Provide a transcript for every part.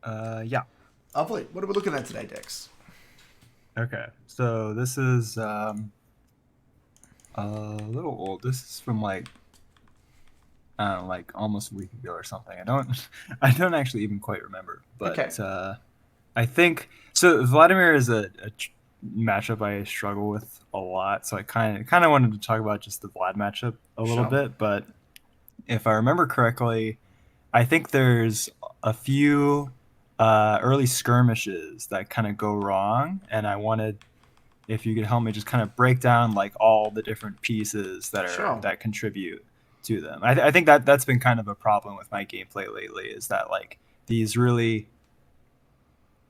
Yeah. Lovely. What are we looking at today, Dex? Okay. So this is a little old. This is from I don't know, like almost a week ago or something. I don't I don't actually even quite remember. Okay. But I think so. Vladimir is a matchup I struggle with a lot. So I kind of wanted to talk about just the Vlad matchup a little Sure. bit. But if I remember correctly, I think there's a few early skirmishes that kind of go wrong, and I wanted if you could help me just kind of break down like all the different pieces Sure. that contribute to them. I think that that's been kind of a problem with my gameplay lately is that like these really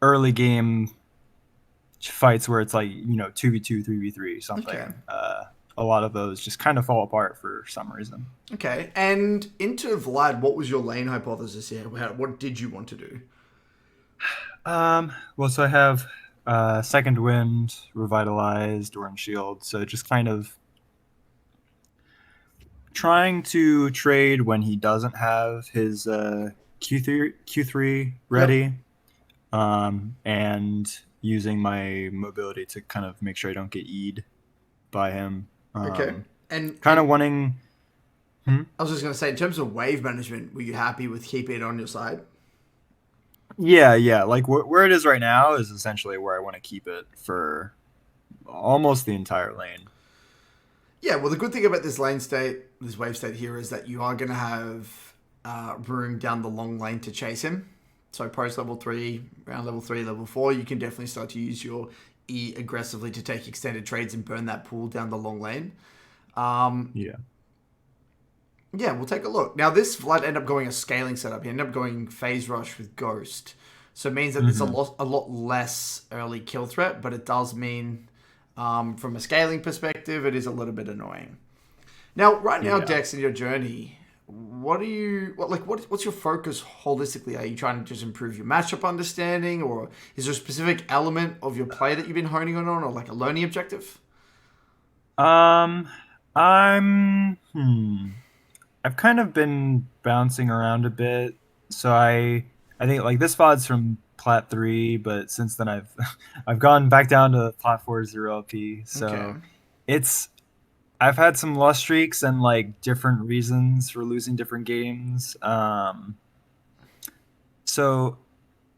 early game fights where it's like 2v2 3v3 Okay. something. A lot of those just kind of fall apart for some reason. Okay. And into Vlad, what was your lane hypothesis here? What did you want to do? Well, so I have second wind, revitalized, orange shield. So just kind of trying to trade when he doesn't have his Q3 Yep. ready, and using my mobility to kind of make sure I don't get E'd by him. Okay. And Kind of wanting. Hmm? I was just going to say, in terms of wave management, were you happy with keeping it on your side? Yeah, yeah. Like where it is right now is essentially where I want to keep it for almost the entire lane. Yeah, well, the good thing about this lane state, this wave state here, is that you are going to have room down the long lane to chase him. So post level 3, around level 3, level 4, you can definitely start to use your E aggressively to take extended trades and burn that pool down the long lane. Um, Yeah. yeah, we'll take a look. Now, this Vlad ended up going a scaling setup. He ended up going phase rush with Ghost. So it means that there's Hmm. a lot less early kill threat, but it does mean from a scaling perspective, it is a little bit annoying. Now, right now, Yeah. Dex, in your journey, what's your focus holistically? Are you trying to just improve your matchup understanding, or is there a specific element of your play that you've been honing on, or like a learning objective? Um, I've kind of been bouncing around a bit. So I think like this VOD's from Plat 3, but since then I've I've gone back down to Plat 4 0 LP. Okay. So it's I've had some lost streaks and like different reasons for losing different games. So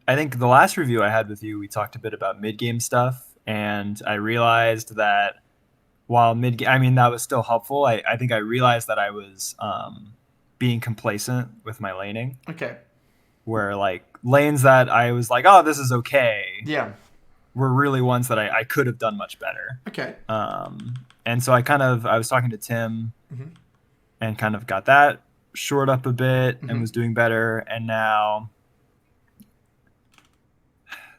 I think the last review I had with you, we talked a bit about mid game stuff, and I realized that while I mean that was still helpful. I think I realized that I was being complacent with my laning, Okay. where like lanes that I was like, oh, this is okay, Yeah. were really ones that I could have done much better. Okay. And so I was talking to Tim Mm-hmm. and kind of got that shored up a bit and Mm-hmm. was doing better. And now,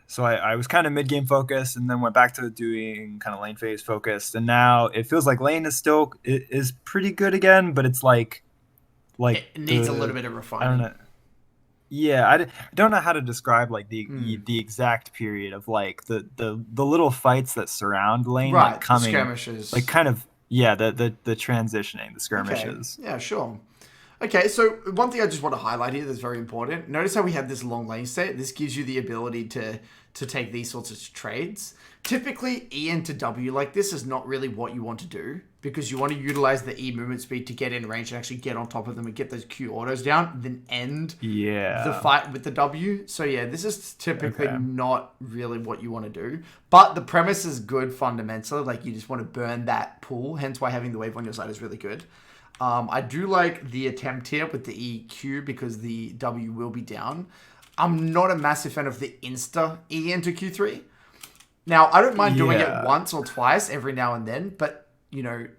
so I was kind of mid game focused and then went back to doing kind of lane phase focused. And now it feels like lane is still is pretty good again, but it's like It needs a little the bit of I don't refining. know. Yeah, I don't know how to describe like Hmm. the exact period of like the little fights that surround Lane like Right. The coming like skirmishes. kind of yeah the transitioning the Okay. skirmishes. Yeah. Sure. Okay, so one thing I just want to highlight here that's very important. Notice how we have this long lane state. This gives you the ability to take these sorts of trades. Typically, E into W like this is not really what you want to do because you want to utilize the E movement speed to get in range and actually get on top of them and get those Q autos down, then end the Yeah. fight with the W. So yeah, this is typically Okay. not really what you want to do. But the premise is good fundamentally. Like you just want to burn that pool. Hence why having the wave on your side is really good. I do like the attempt here with the EQ because the W will be down. I'm not a massive fan of the insta E into Q3. Now, I don't mind doing it Yeah. once or twice every now and then, but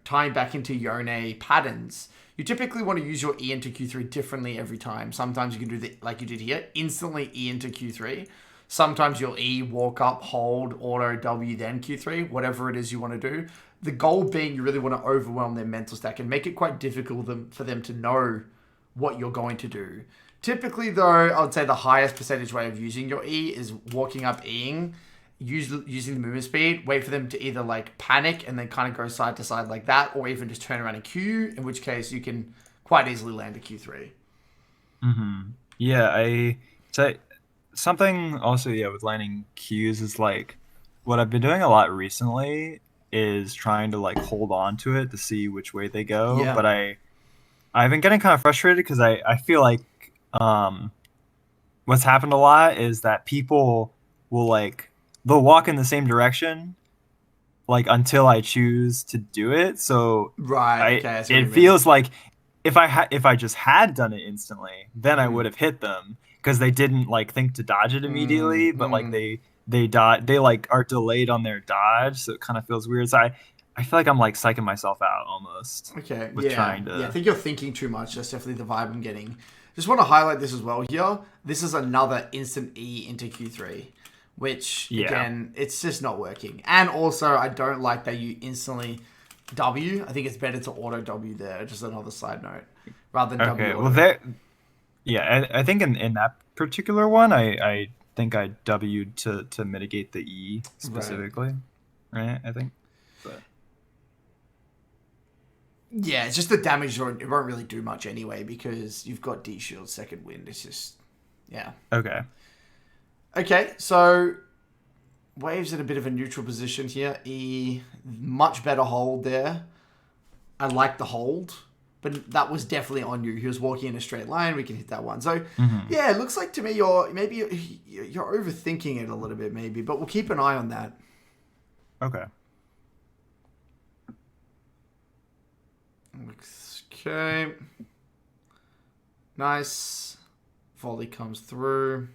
tying back into Yone patterns, you typically want to use your E into Q3 differently every time. Sometimes you can do the like you did here, instantly E into Q3. Sometimes you'll E, walk up, hold, auto, W, then Q3, whatever it is you want to do. The goal being you really want to overwhelm their mental stack and make it quite difficult for them to know what you're going to do. Typically, though, I would say the highest percentage way of using your E is walking up, Eing, using the movement speed, wait for them to either like panic and then kind of go side to side like that, or even just turn around and Q, in which case you can quite easily land a Q3. Yeah. I so something also, yeah, with landing cues is like what I've been doing a lot recently is trying to like hold on to it to see which way they go. Yeah. But I've been getting kind of frustrated because I feel like um what's happened a lot is that people will like they'll walk in the same direction like until I choose to do it. So Right. I Okay. I see what it you mean. feels like if I just had done it instantly, then I would Mm. have hit them because they didn't like think to dodge it Mm. immediately, but like Mm. they like are delayed on their dodge, so it kind of feels weird. So I feel like I'm like psyching myself out almost Okay. with Yeah. trying Yeah. I to. think you're thinking too much. That's definitely the vibe I'm getting. Just want to highlight this as well here. This is another instant E into Q3, which Yeah. again, it's just not working. And also, I don't like that you instantly W. I think it's better to auto W there. Just another side note, rather than W Okay. Well, auto. there. Yeah, I think in that particular one, I think I W'd to mitigate the E Right. specifically, right? I think, but Yeah, it's just the damage. It won't really do much anyway because you've got D shield second wind. It's just yeah. okay. Okay, so waves in a bit of a neutral position here. E much better hold there. I like the hold, but that was definitely on you. He was walking in a straight line. We can hit that one. So Hmm. yeah, it looks like to me you're overthinking it a little bit maybe, but we'll keep an eye on that. Okay. Okay, nice. Volley comes through.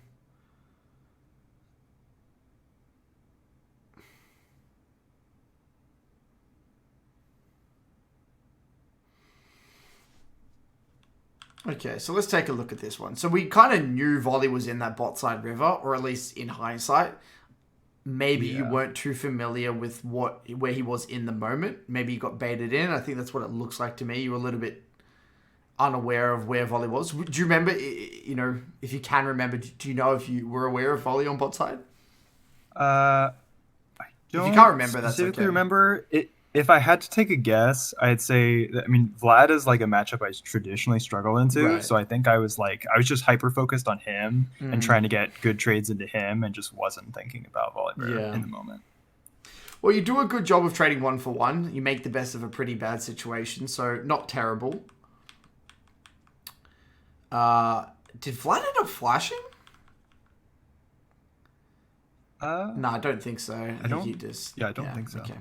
Okay, so let's take a look at this one. So we kind of knew Volley was in that bot side river, or at least in hindsight. Maybe you Yeah. weren't too familiar with where he was in the moment. Maybe you got baited in. I think that's what it looks like to me. You were a little bit unaware of where Volley was. Do you remember? You know, if you can remember, do you know if you were aware of Volley on bot side? Uh, If you can't don't remember, that's specifically okay. remember it. If I had to take a guess, I'd say I mean Vlad is like a matchup I traditionally struggle into, Right. so I think I was just hyper focused on him and Mm, trying to get good trades into him and just wasn't thinking about Volibear yeah. in the moment. Well, you do a good job of trading one for one. You make the best of a pretty bad situation, so not terrible. Uh, did Vlad end up flashing? Uh, No, I don't think so. I I think he don't. just, Yeah, I don't yeah, think so. okay.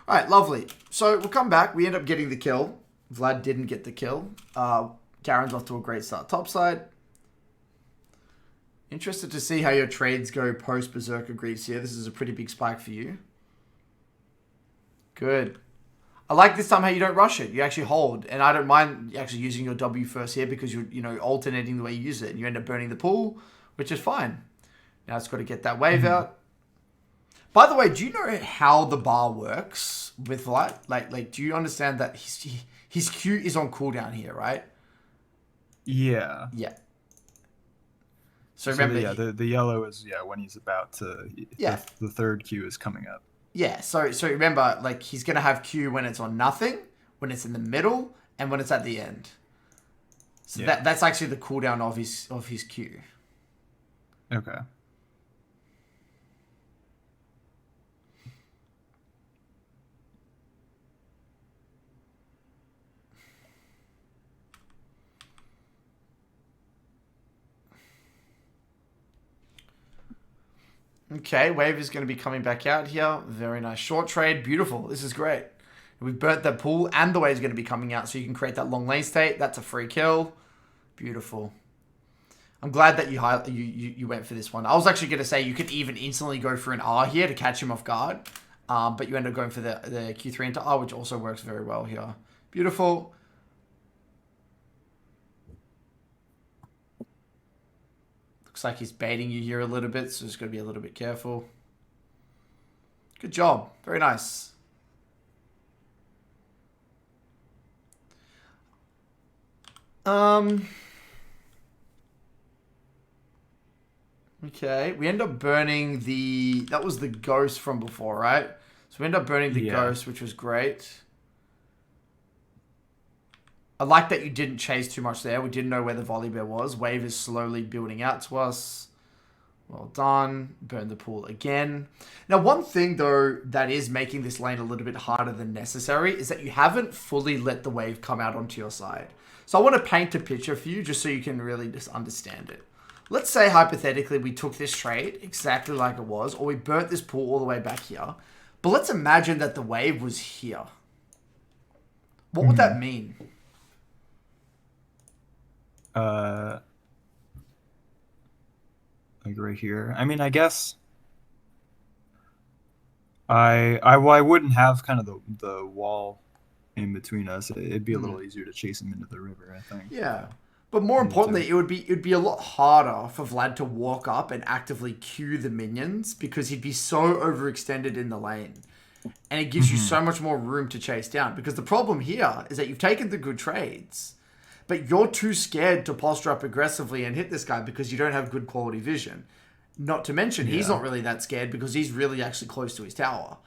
All right, lovely. So we'll come back. We end up getting the kill. Vlad didn't get the kill. Garen's off to a great start topside. Interested to see how your trades go post Berserker Greaves here. This is a pretty big spike for you. Good. I like this time how you don't rush it. You actually hold. And I don't mind actually using your W first here because you're, alternating the way you use it. And you end up burning the pool, which is fine. Now it's got to get that wave Hmm. out. By the way, do you know how the bar works with Light? Do you understand that his Q is on cooldown here, right? Yeah. Yeah. So So remember, the yellow is when he's about to yeah, the third Q is coming up. yeah. So remember, like he's gonna have Q when it's on nothing, when it's in the middle, and when it's at the end. So Yeah. that's actually the cooldown of his Q. Okay. Okay, wave is going to be coming back out here. Very nice short trade, beautiful. This is great. We've burnt that pool, and the wave is going to be coming out, so you can create that long lane state. That's a free kill. Beautiful. I'm glad that you went for this one. I was actually going to say you could even instantly go for an R here to catch him off guard. But you end up going for the Q3 into R, which also works very well here. Beautiful. Looks like he's baiting you here a little bit, so just got to be a little bit careful. Good job. Very nice. Um... Okay, we end up burning the... That was the ghost from before, right? So we end up burning the Yeah. ghost, which was great. I like that you didn't chase too much there. We didn't know where the volley bear was. Wave is slowly building out to us. Well done. Burn the pool again. Now, one thing, though, that is making this lane a little bit harder than necessary is that you haven't fully let the wave come out onto your side. So I want to paint a picture for you just so you can really just understand it. Let's say, hypothetically, we took this trade exactly like it was, or we burnt this pool all the way back here. But let's imagine that the wave was here. What would that mean? Like right here. I mean, I guess I wouldn't have kind of the wall in between us. It'd be a little easier to chase him into the river, I think. Yeah. But more importantly, it would be a lot harder for Vlad to walk up and actively queue the minions because he'd be so overextended in the lane. And it gives you so much more room to chase down. Because the problem here is that you've taken the good trades, but you're too scared to posture up aggressively and hit this guy because you don't have good quality vision. Not to mention, he's not really that scared because he's really actually close to his tower.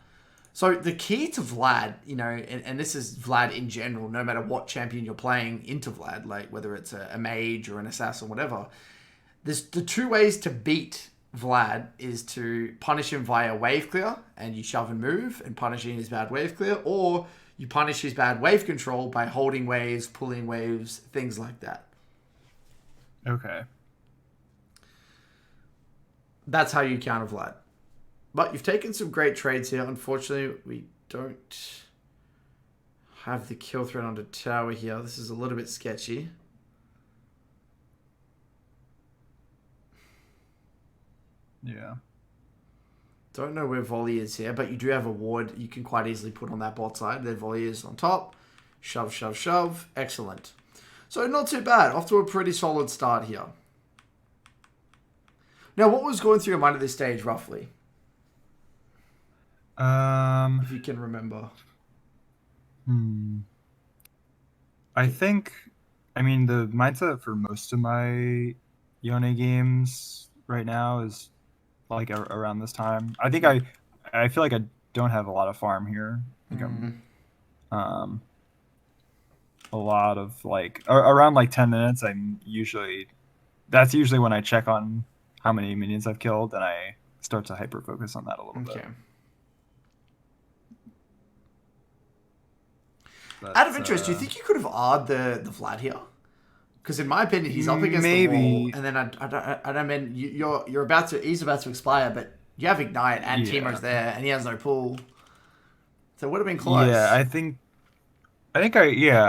So the key to Vlad, and this is Vlad in general, no matter what champion you're playing into Vlad, like whether it's a mage or an assassin, whatever, there's the two ways to beat Vlad is to punish him via wave clear, and you shove and move and punishing his bad wave clear, or you punish his bad wave control by holding waves, pulling waves, things like that. Okay. That's how you counter Vlad. But you've taken some great trades here. Unfortunately, we don't have the kill threat onto tower here. This is a little bit sketchy. Yeah. Don't know where volley is here, but you do have a ward you can quite easily put on that bot side. Their volley is on top. Shove, shove, shove. Excellent. So not too bad. Off to a pretty solid start here. Now, what was going through your mind at this stage, roughly? If you can remember. I think, I mean, the mindset for most of my Yone games right now is like around this time. I think I feel like I don't have a lot of farm here. I think I'm a lot of like around like 10 minutes. That's usually when I check on how many minions I've killed, and I start to hyper focus on that a little bit. But, out of interest, do you think you could have R'd the Vlad here? Because in my opinion, he's up against the wall, and then I don't mean he's about to expire, but you have Ignite and Teemo's there, and he has no pull, so it would have been close. Yeah,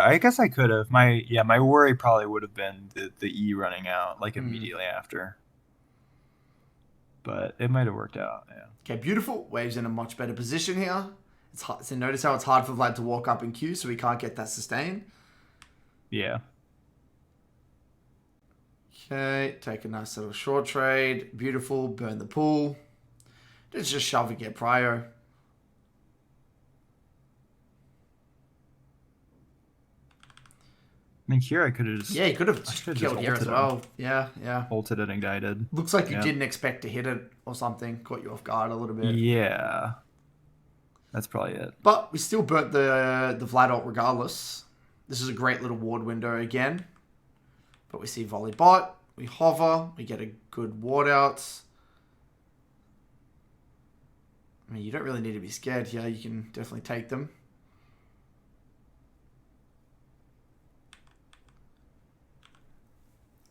I guess I could have. My worry probably would have been the E running out like immediately after. But it might have worked out, yeah. Okay, beautiful. Wave's in a much better position here. It's hard. So notice how it's hard for Vlad to walk up in queue, so he can't get that sustain. Yeah. Okay, take a nice little short trade. Beautiful. Burn the pool. Let's just shove and get prio. I mean, here I could have just... Yeah, he could have killed here as well. Yeah. Ulted it and guided. Looks like you didn't expect to hit it or something. Caught you off guard a little bit. Yeah. That's probably it. But we still burnt the Vlad ult regardless. This is a great little ward window again. But we see volley bot. We hover. We get a good ward out. I mean, you don't really need to be scared here. You can definitely take them.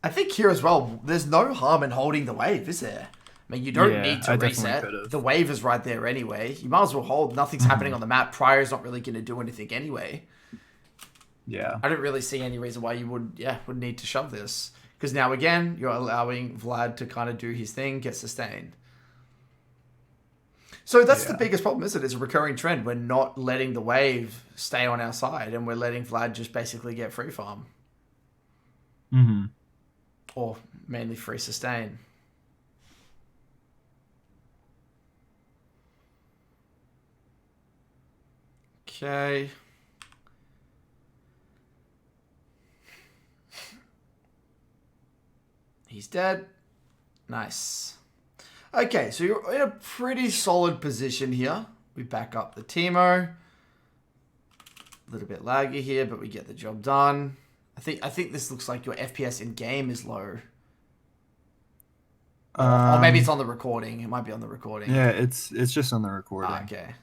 I think here as well, there's no harm in holding the wave, is there? I mean, you don't need to reset. The wave is right there anyway. You might as well hold. Nothing's happening on the map. Prio's not really going to do anything anyway. Yeah. I don't really see any reason why you would need to shove this. Because now, again, you're allowing Vlad to kind of do his thing, get sustained. So that's the biggest problem, isn't it? It's a recurring trend. We're not letting the wave stay on our side, and we're letting Vlad just basically get free farm. Or mainly free sustain. Okay. He's dead. Nice. Okay, so you're in a pretty solid position here. We back up the Teemo. A little bit laggy here, but we get the job done. I think this looks like your FPS in game is low. Or maybe it's Um, on the recording. It might be on the recording. yeah, it's just on the Ah, recording. okay.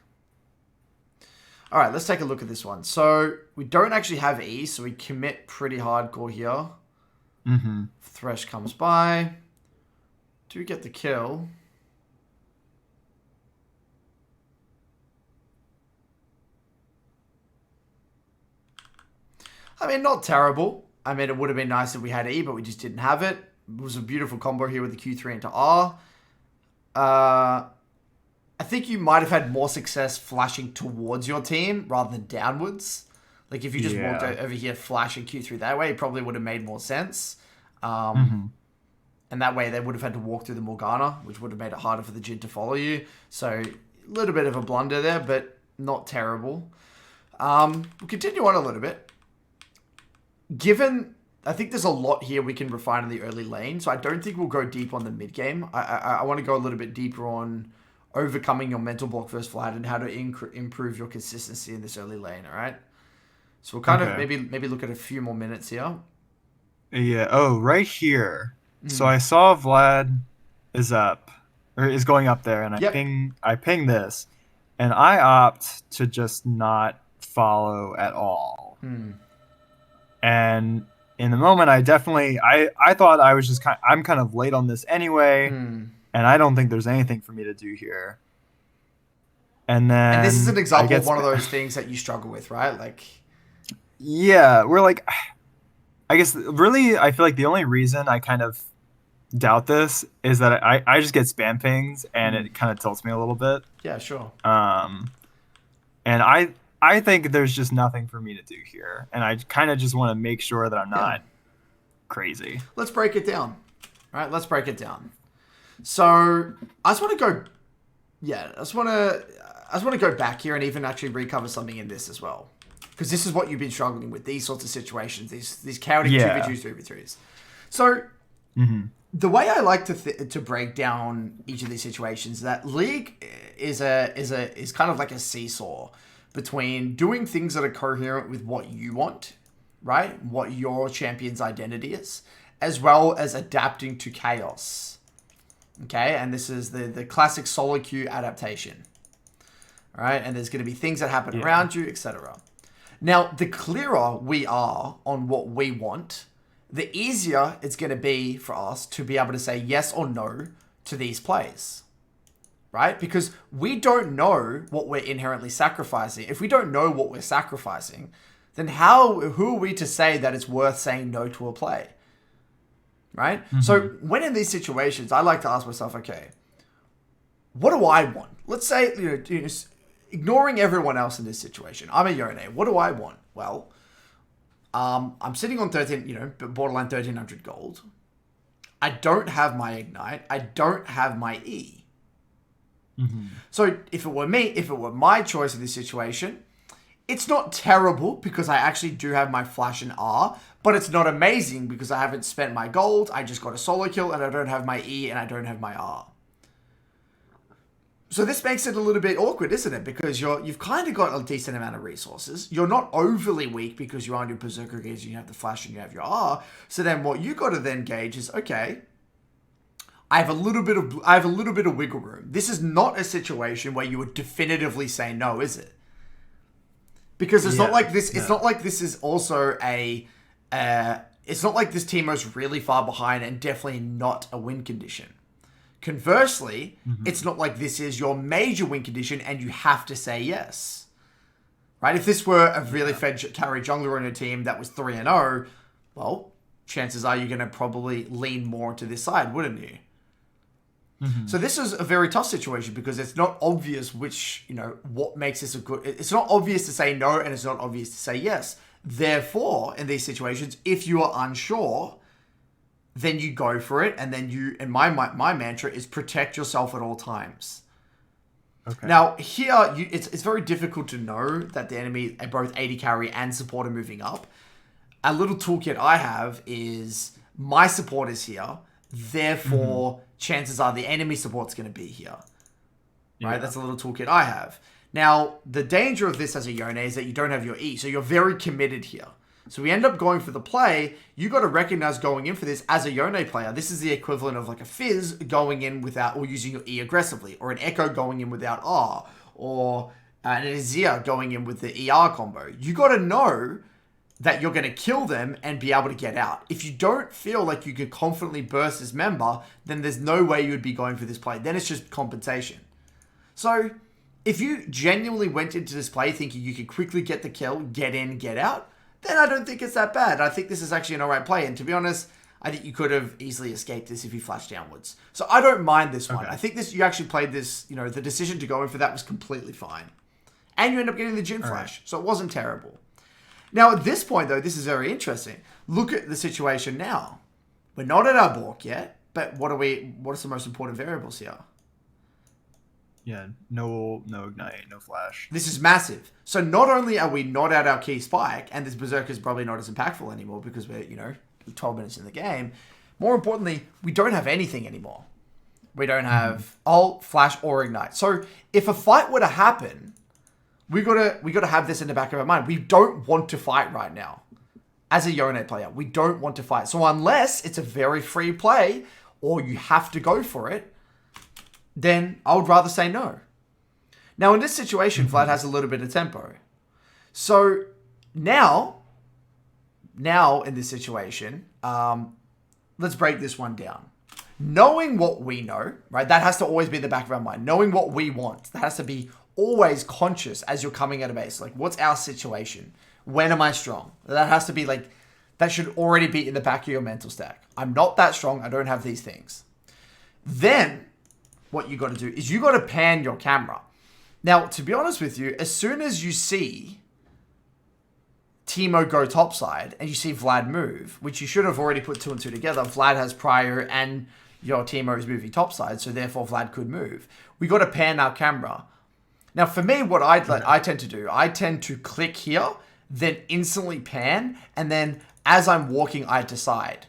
All right, let's take a look at this one. So we don't actually have E, so we commit pretty hardcore here. Mm-hmm. Thresh comes by. Do get the kill. I mean, not terrible. I mean, it would have been nice if we had E, but we just didn't have it. It was a beautiful combo here with the Q3 into R. I think you might have had more success flashing towards your team rather than downwards. Like, if you just walked Yeah. over here flashing Q3 that way, it probably would have made more sense. Um, Mm-hmm. and that way they would have had to walk through the Morgana, which would have made it harder for the Jin to follow you. So, a little bit of a blunder there, but not terrible. We'll continue on a little bit. Given, I think there's a lot here we can refine in the early lane, so I don't think we'll go deep on the mid game. I want to go a little bit deeper on overcoming your mental block versus Vlad and how to improve your consistency in this early lane. All right, so we'll kind of Okay. maybe look at a few more minutes here. Yeah. Oh, right here. So I saw Vlad is up or is going up there, and Yep. I ping this, and I opt to just not follow at all. And in the moment, I thought I was just I'm kind of late on this anyway, and I don't think there's anything for me to do here. And And this is an then I example get of one of those things that you struggle with, right? Like, yeah, we're like I guess really I feel like the only reason I kind of doubt this is that I just get spam pings and it kind of tilts me a little bit. yeah, sure. Um, and I think there's just nothing for me to do here, and I kind of just want to make sure that I'm Yeah. not crazy. Let's break it down. All right, let's break it down. So I just want to go. Yeah, I just want to go back here and even actually recover something in this as well, because this is what you've been struggling with, these sorts of situations, these chaotic Yeah. 2v2s, 3v3s. So the way I like to break down each of these situations, that League is kind of like a seesaw between doing things that are coherent with what you want, right? What your champion's identity is, as well as adapting to chaos. Okay, and this is the classic solo queue adaptation. All right, and there's going to be things that happen Yeah. around you, etc. Now, the clearer we are on what we want, the easier it's going to be for us to be able to say yes or no to these plays. Right? Because we don't know what we're inherently sacrificing. If we don't know what we're sacrificing, then who are we to say that it's worth saying no to a play? Right? So when in these situations, I like to ask myself, okay, what do I want? Let's say, ignoring everyone else in this situation, I'm a Yone. What do I want? Well, I'm sitting on 13, borderline 1300 gold. I don't have my Ignite. I don't have my E. So if it were me, if it were my choice in this situation, it's not terrible because I actually do have my Flash and R, but it's not amazing because I haven't spent my gold. I just got a solo kill and I don't have my E and I don't have my R. So this makes it a little bit awkward, isn't it? Because you've kind of got a decent amount of resources. You're not overly weak because you're on your Berserker gauge and you have the Flash and you have your R. So then what you got to then gauge is, okay, I have a little bit of wiggle room. This is not a situation where you would definitively say no, is it? Because it's not like this. It's not like this is also a. It's not like this team is really far behind and definitely not a win condition. Conversely, it's not like this is your major win condition and you have to say yes. Right? If this were a really fed carry jungler on a team that was 3-0, well, chances are you're going to probably lean more to this side, wouldn't you? So this is a very tough situation because it's not obvious what makes this a good... It's not obvious to say no and it's not obvious to say yes. Therefore, in these situations, if you are unsure, then you go for it. And then my mantra is protect yourself at all times. Okay. Now, here, it's very difficult to know that the enemy, both AD carry and support, are moving up. A little toolkit I have is my support is here. Therefore, chances are the enemy support's going to be here. Right? Yeah. That's a little toolkit I have. Now, the danger of this as a Yone is that you don't have your E. So you're very committed here. So we end up going for the play. You got to recognize going in for this as a Yone player. This is the equivalent of like a Fizz going in without, or using your E aggressively, or an Echo going in without R, or an Azir going in with the ER combo. You got to know that you're going to kill them and be able to get out. If you don't feel like you could confidently burst this member, then there's no way you would be going for this play. Then it's just compensation. So if you genuinely went into this play thinking you could quickly get the kill, get in, get out, then I don't think it's that bad. I think this is actually an alright play. And to be honest, I think you could have easily escaped this if you flashed downwards. So I don't mind this one. I think you actually played this, the decision to go in for that was completely fine. And you end up getting the Jhin flash. So it wasn't terrible. Now, at this point, though, this is very interesting. Look at the situation now. We're not at our balk yet, but what are the most important variables here? Yeah, no ignite, no flash. This is massive. So not only are we not at our key spike, and this Berserker is probably not as impactful anymore because we're, 12 minutes in the game, more importantly, we don't have anything anymore. We don't have ult, flash, or ignite. So if a fight were to happen, we gotta have this in the back of our mind. We don't want to fight right now. As a Yone player, we don't want to fight. So unless it's a very free play, or you have to go for it, then I would rather say no. Now in this situation, Vlad has a little bit of tempo. So now in this situation, let's break this one down. Knowing what we know, right? That has to always be in the back of our mind. Knowing what we want, that has to be always conscious as you're coming at a base. Like, what's our situation? When am I strong? That has to be like, that should already be in the back of your mental stack. I'm not that strong. I don't have these things. Then what you got to do is you got to pan your camera. Now, to be honest with you, as soon as you see Teemo go topside and you see Vlad move, which you should have already put 2 and 2 together, Vlad has prior and your Teemo is moving topside, so therefore Vlad could move. We got to pan our camera. Now, for me, what I tend to do, I tend to click here, then instantly pan, and then as I'm walking, I decide.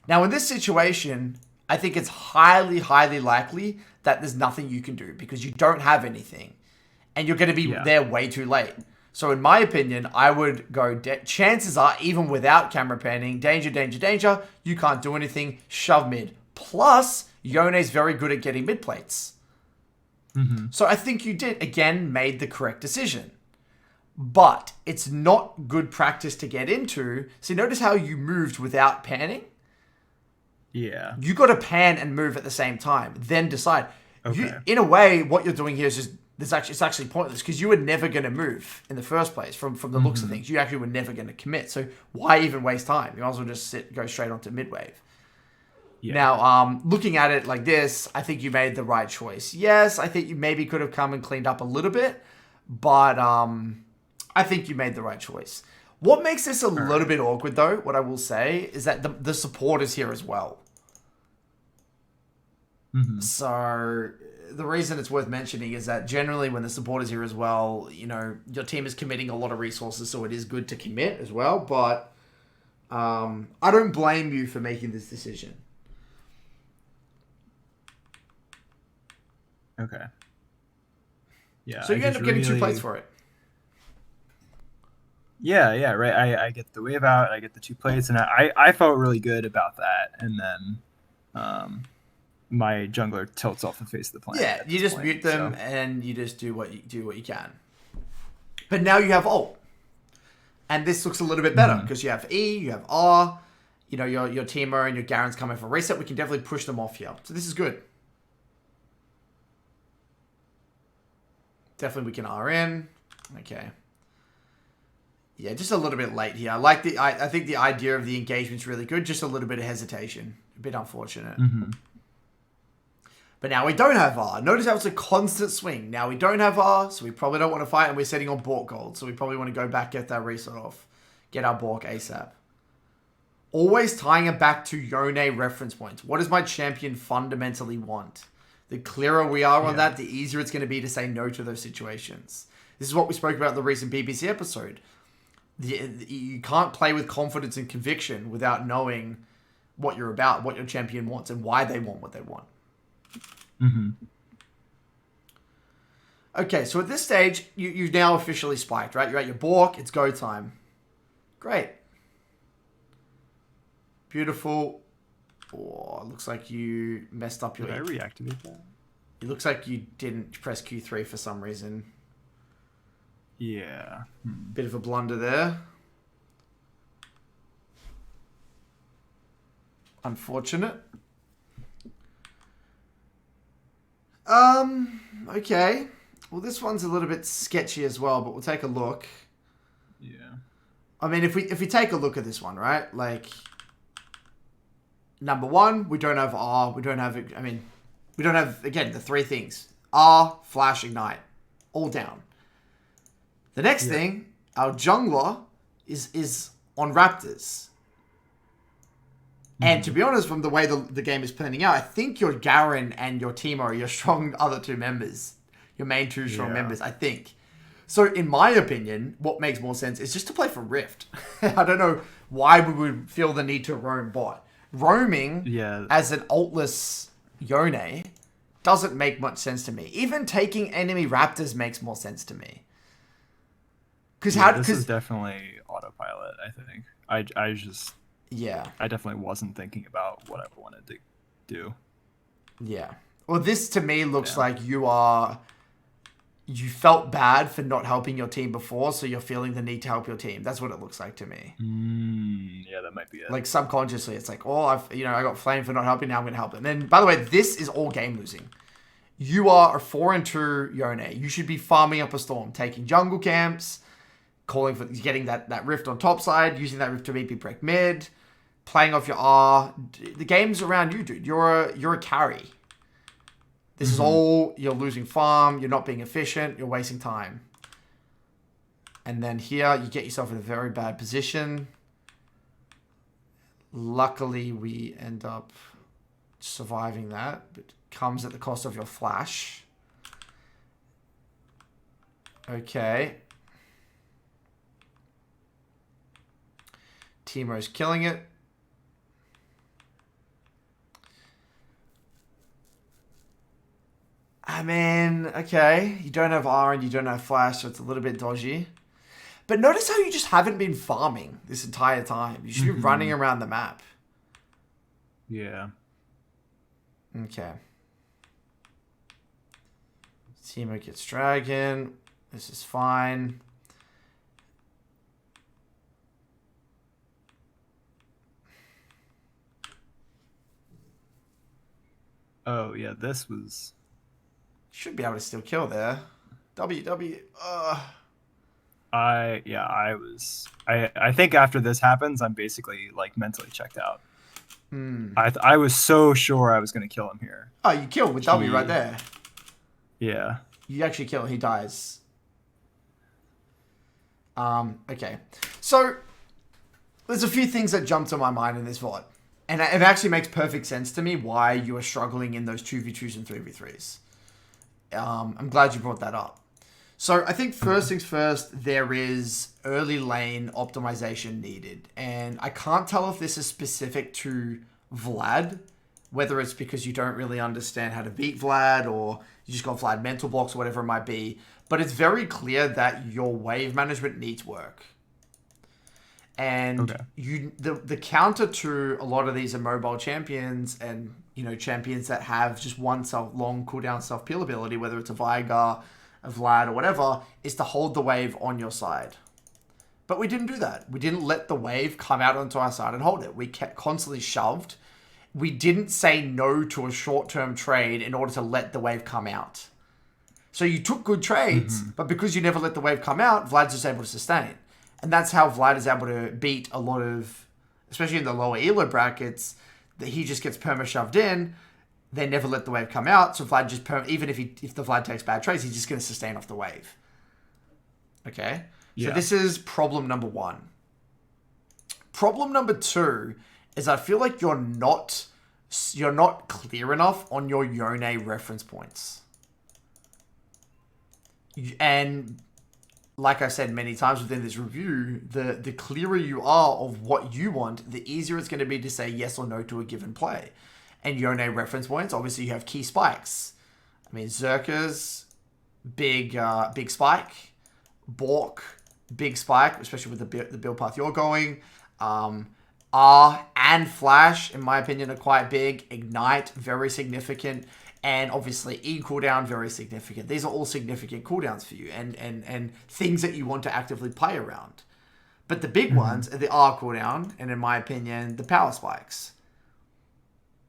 Now, in this situation, I think it's highly, highly likely that there's nothing you can do because you don't have anything, and you're going to be there way too late. So, in my opinion, I would go, chances are, even without camera panning, danger, danger, danger, you can't do anything, shove mid. Plus, Yone's very good at getting mid plates. So I think you made the correct decision. But it's not good practice to get into. See, notice how you moved without panning? Yeah. You got to pan and move at the same time. Then decide. Okay. In a way, what you're doing here is just, it's actually pointless because you were never going to move in the first place from the looks of things. You actually were never going to commit. So why even waste time? You might as well just go straight onto mid-wave. Yeah. Now, looking at it like this, I think you made the right choice. Yes, I think you maybe could have come and cleaned up a little bit, but I think you made the right choice. What makes this a little bit awkward, though, what I will say, is that the support is here as well. So the reason it's worth mentioning is that generally when the support is here as well, your team is committing a lot of resources, so it is good to commit as well, but I don't blame you for making this decision. Okay. Yeah. So you end up getting 2 plates for it. Yeah, right. I get the wave out, I get the 2 plates, and I felt really good about that. And then my jungler tilts off the face of the planet. Yeah, you just mute them and you just do what you can. But now you have ult. And this looks a little bit better because you have E, you have R, your Teemo and your Garen's coming for reset. We can definitely push them off here. So this is good. Definitely we can R in. Okay. Yeah, just a little bit late here. I think the idea of the engagement's really good. Just a little bit of hesitation. A bit unfortunate. But now we don't have R. Notice how it's a constant swing. Now we don't have R, so we probably don't want to fight, and we're setting on Bork gold. So we probably want to go back, get that reset off. Get our Bork ASAP. Always tying it back to Yone reference points. What does my champion fundamentally want? The clearer we are on that, the easier it's going to be to say no to those situations. This is what we spoke about in the recent BBC episode. You can't play with confidence and conviction without knowing what you're about, what your champion wants, and why they want what they want. Okay, so at this stage, you've now officially spiked, right? You're at your Bork, it's go time. Great. Beautiful. Oh, it looks like you messed up your... Did I reactivate that? It looks like you didn't press Q3 for some reason. Yeah. Bit of a blunder there. Unfortunate. Okay. Well, this one's a little bit sketchy as well, but we'll take a look. Yeah. I mean, if we take a look at this one, right? Like, number one, we don't have R. We don't have, I mean, we don't have, again, the three things. R, Flash, Ignite. All down. The next thing, our jungler is on Raptors. And to be honest, from the way the game is planning out, I think your Garen and your Teemo are your strong other two members. Your main two strong members, I think. So, in my opinion, what makes more sense is just to play for Rift. I don't know why we would feel the need to roam bot. Roaming as an ultless Yone doesn't make much sense to me. Even taking enemy Raptors makes more sense to me. This is definitely autopilot, I think. I just... Yeah. I definitely wasn't thinking about what I wanted to do. Yeah. Well, this to me looks like you felt bad for not helping your team before, so you're feeling the need to help your team. That's what it looks like to me. Yeah, that might be it. Like subconsciously, it's like, oh, I got flamed for not helping. Now I'm going to help them. And then, by the way, this is all game losing. You are a 4-2 Yone. You should be farming up a storm, taking jungle camps, calling for getting that rift on top side, using that rift to BP break mid, playing off your R. The game's around you, dude. You're a carry. This is all, you're losing farm, you're not being efficient, you're wasting time. And then here, you get yourself in a very bad position. Luckily, we end up surviving that, but it comes at the cost of your flash. Okay. Teemo's killing it. I mean, okay, you don't have R and you don't have Flash, so it's a little bit dodgy. But notice how you just haven't been farming this entire time. You should be running around the map. Yeah. Okay. Teemo gets Dragon. This is fine. Oh, yeah, this was... Should be able to still kill there. WW. I think after this happens, I'm basically like mentally checked out. I was so sure I was going to kill him here. Oh, you killed with W right there. Yeah. You actually kill him. He dies. Okay. So, there's a few things that jump to my mind in this VOD. And it actually makes perfect sense to me why you are struggling in those 2v2s and 3v3s. I'm glad you brought that up. So I think first things first, there is early lane optimization needed. And I can't tell if this is specific to Vlad, whether it's because you don't really understand how to beat Vlad or you just got Vlad mental blocks or whatever it might be. But it's very clear that your wave management needs work. And the counter to a lot of these immobile champions and, champions that have just one long cooldown self-peel ability, whether it's a Veigar, a Vlad, or whatever, is to hold the wave on your side. But we didn't do that. We didn't let the wave come out onto our side and hold it. We kept constantly shoved. We didn't say no to a short-term trade in order to let the wave come out. So you took good trades, but because you never let the wave come out, Vlad's just able to sustain. And that's how Vlad is able to beat a lot of, especially in the lower elo brackets, that he just gets perma-shoved in. They never let the wave come out. So Vlad just, even if the Vlad takes bad trades, he's just going to sustain off the wave. Okay? Yeah. So this is problem number one. Problem number two is I feel like you're not clear enough on your Yone reference points. And like I said many times within this review, the clearer you are of what you want, the easier it's going to be to say yes or no to a given play. And Yone reference points, obviously you have key spikes. I mean, Zerka's big spike, Bork, big spike, especially with the build path you're going. R and Flash, in my opinion, are quite big. Ignite, very significant. And obviously E cooldown, very significant. These are all significant cooldowns for you and things that you want to actively play around. But the big ones are the R cooldown and, in my opinion, the power spikes.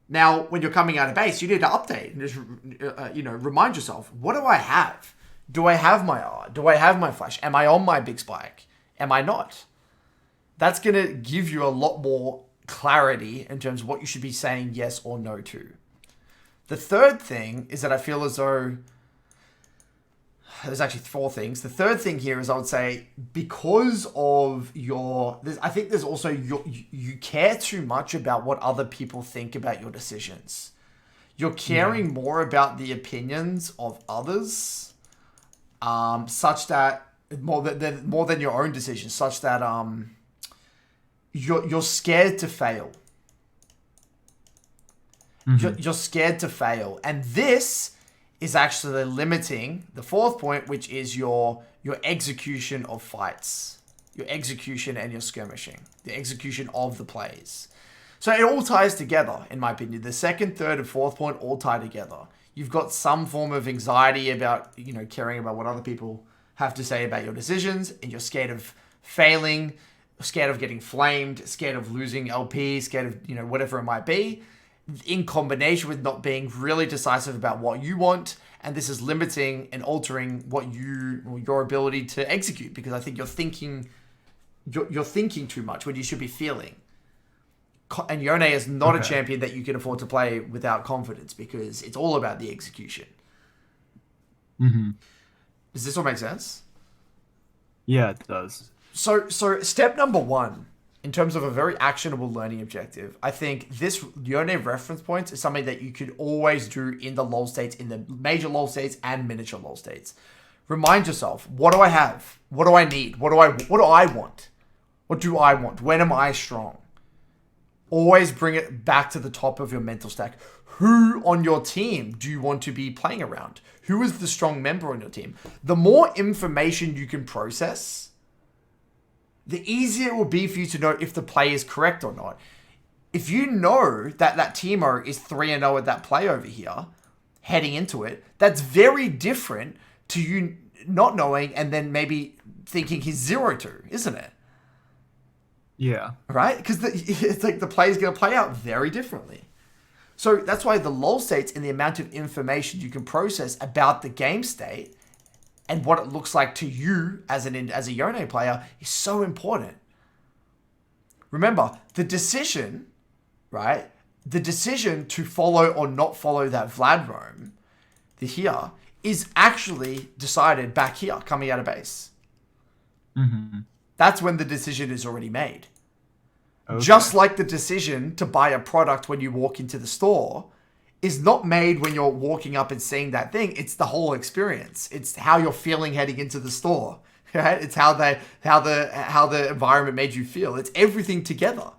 Now, when you're coming out of base, you need to update and just, remind yourself, what do I have? Do I have my R? Do I have my Flash? Am I on my big spike? Am I not? That's going to give you a lot more clarity in terms of what you should be saying yes or no to. The third thing is that I feel as though there's actually 4 things. The third thing here is I would say because of I think there's also you care too much about what other people think about your decisions. You're caring more about the opinions of others, such that more than your own decisions, such that you're scared to fail. You're scared to fail, and this is actually limiting the 4th point, which is your execution of fights, your execution and your skirmishing, the execution of the plays. So it all ties together, in my opinion. The 2nd, 3rd, and 4th point all tie together. You've got some form of anxiety about, caring about what other people have to say about your decisions, and you're scared of failing, scared of getting flamed, scared of losing LP, scared of, whatever it might be, in combination with not being really decisive about what you want. And this is limiting and altering your ability to execute, because I think you're thinking too much when you should be feeling. And Yone is not a champion that you can afford to play without confidence, because it's all about the execution. Does this all make sense? Yeah, it does. So step number 1, in terms of a very actionable learning objective, I think this Yone reference points is something that you could always do in the LoL states, in the major LoL states and miniature LoL states. Remind yourself, what do I have? What do I need? What do I want? What do I want? When am I strong? Always bring it back to the top of your mental stack. Who on your team do you want to be playing around? Who is the strong member on your team? The more information you can process, the easier it will be for you to know if the play is correct or not. If you know that Teemo is 3-0 at that play over here, heading into it, that's very different to you not knowing and then maybe thinking he's 0-2, isn't it? Yeah. Right? Because it's like the play is going to play out very differently. So that's why the LoL states and the amount of information you can process about the game state and what it looks like to you as a Yone player is so important. Remember, the decision, right? The decision to follow or not follow that Vlad roam, here, is actually decided back here, coming out of base. That's when the decision is already made. Okay. Just like the decision to buy a product when you walk into the store is not made when you're walking up and seeing that thing. It's the whole experience. It's how you're feeling heading into the store, right? It's how the environment made you feel. It's everything together,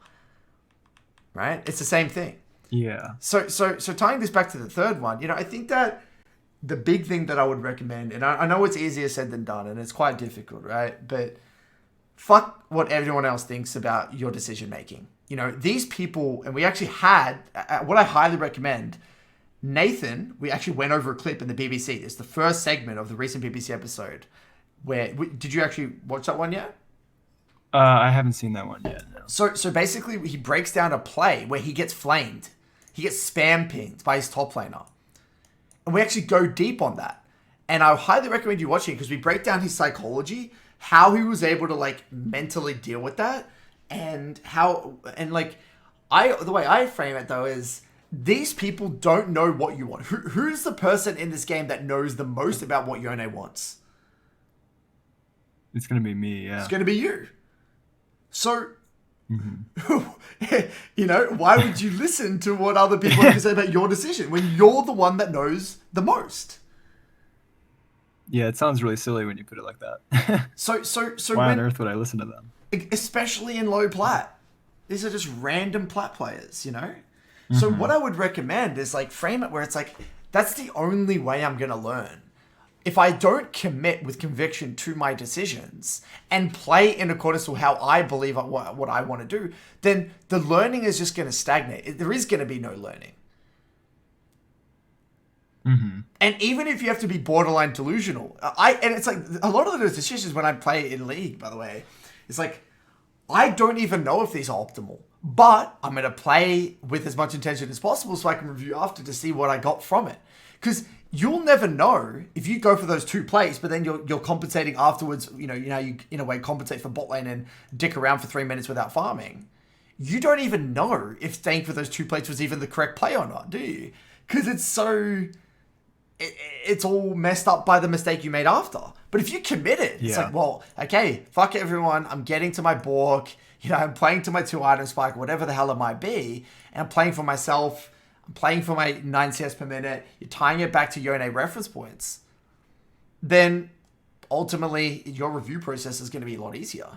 right? It's the same thing. Yeah. So tying this back to the 3rd one, I think that the big thing that I would recommend, and I know it's easier said than done, and it's quite difficult, right? But fuck what everyone else thinks about your decision making. These people, and we actually had, what I highly recommend, Nathan, we actually went over a clip in the BBC. It's the first segment of the recent BBC episode. Did you actually watch that one yet? I haven't seen that one yet. No. So basically, he breaks down a play where he gets flamed. He gets spam pinged by his top laner. And we actually go deep on that. And I highly recommend you watching it, because we break down his psychology, how he was able to mentally deal with that. And the way I frame it though is, these people don't know what you want. Who's the person in this game that knows the most about what Yone wants? It's going to be me, yeah. It's going to be you. So, why would you listen to what other people have to say about your decision when you're the one that knows the most? Yeah, it sounds really silly when you put it like that. So why on earth would I listen to them? Especially in low plat. These are just random plat players, So what I would recommend is frame it where it's that's the only way I'm going to learn. if I don't commit with conviction to my decisions and play in accordance to how I believe what I want to do, then the learning is just going to stagnate. There is going to be no learning. Mm-hmm. And even if you have to be borderline delusional, and it's like a lot of those decisions when I play in League, by the way, it's like I don't even know if these are optimal, but I'm going to play with as much intention as possible so I can review after to see what I got from it. Because you'll never know if you go for those 2 plays, but then you're compensating afterwards. You in a way compensate for bot lane and dick around for 3 minutes without farming. You don't even know if staying for those 2 plays was even the correct play or not, do you? Because it's all messed up by the mistake you made after. But if you commit it, it's like, well, okay, fuck everyone. I'm getting to my Bork. I'm playing to my 2 item spike, whatever the hell it might be. And I'm playing for myself. I'm playing for my 9 CS per minute. You're tying it back to Yone reference points. Then ultimately, your review process is going to be a lot easier.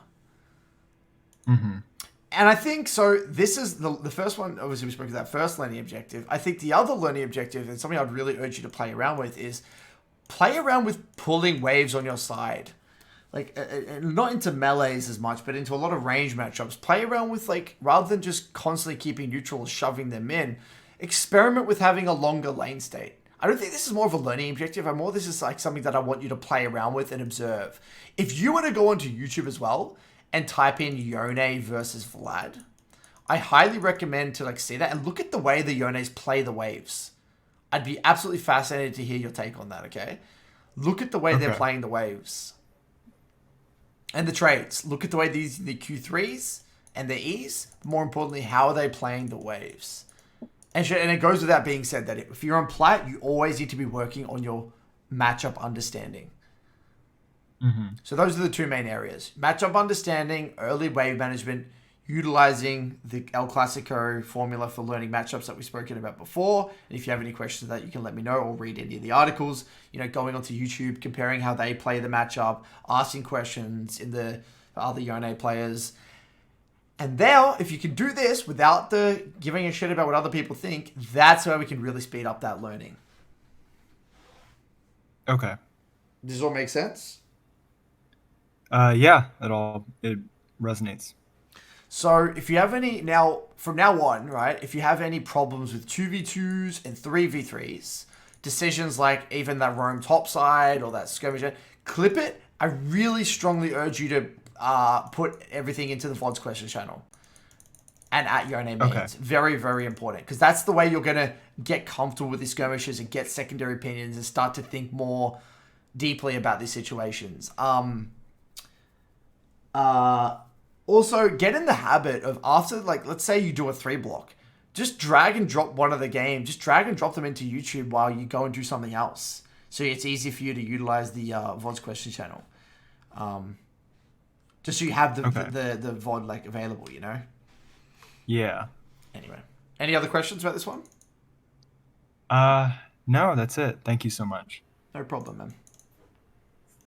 Mm-hmm. And I think, so this is the first one, obviously we spoke of that first learning objective. I think the other learning objective, and something I'd really urge you to play around with, is play around with pulling waves on your side. Like, not into melees as much, but into a lot of range matchups. Play around with, like, rather than just constantly keeping neutral or shoving them in, experiment with having a longer lane state. I don't think this is more of a learning objective. This is like something that I want you to play around with and observe. If you were to go onto YouTube as well, and type in Yone versus Vlad, I highly recommend to see that and look at the way the Yones play the waves. I'd be absolutely fascinated to hear your take on that, okay? Look at the way they're playing the waves. And the trades. Look at the way the Q3s and the Es. More importantly, how are they playing the waves? And it goes without being said that if you're on plat, you always need to be working on your matchup understanding. Mm-hmm. So those are the 2 main areas. Matchup understanding, early wave management, utilizing the El Clasico formula for learning matchups that we've spoken about before. And if you have any questions that you can let me know or read any of the articles, going onto YouTube, comparing how they play the matchup, asking questions in the other Yone players. And now, if you can do this without the giving a shit about what other people think, that's where we can really speed up that learning. Okay. Does this all make sense? Yeah, it resonates. So if you have any, from now on, right, if you have any problems with 2v2s and 3v3s, decisions like even that roam topside or that skirmish, clip it. I really strongly urge you to put everything into the VOD's question channel and at Yone mains. Okay. Very, very important, because that's the way you're going to get comfortable with these skirmishes and get secondary opinions and start to think more deeply about these situations. Also, get in the habit of after, let's say you do a 3 block, just drag and drop one of the game. Just drag and drop them into YouTube while you go and do something else. So it's easy for you to utilize the VOD's question channel. Just so you have the VOD available, Yeah. Anyway, any other questions about this one? No, that's it. Thank you so much. No problem, man.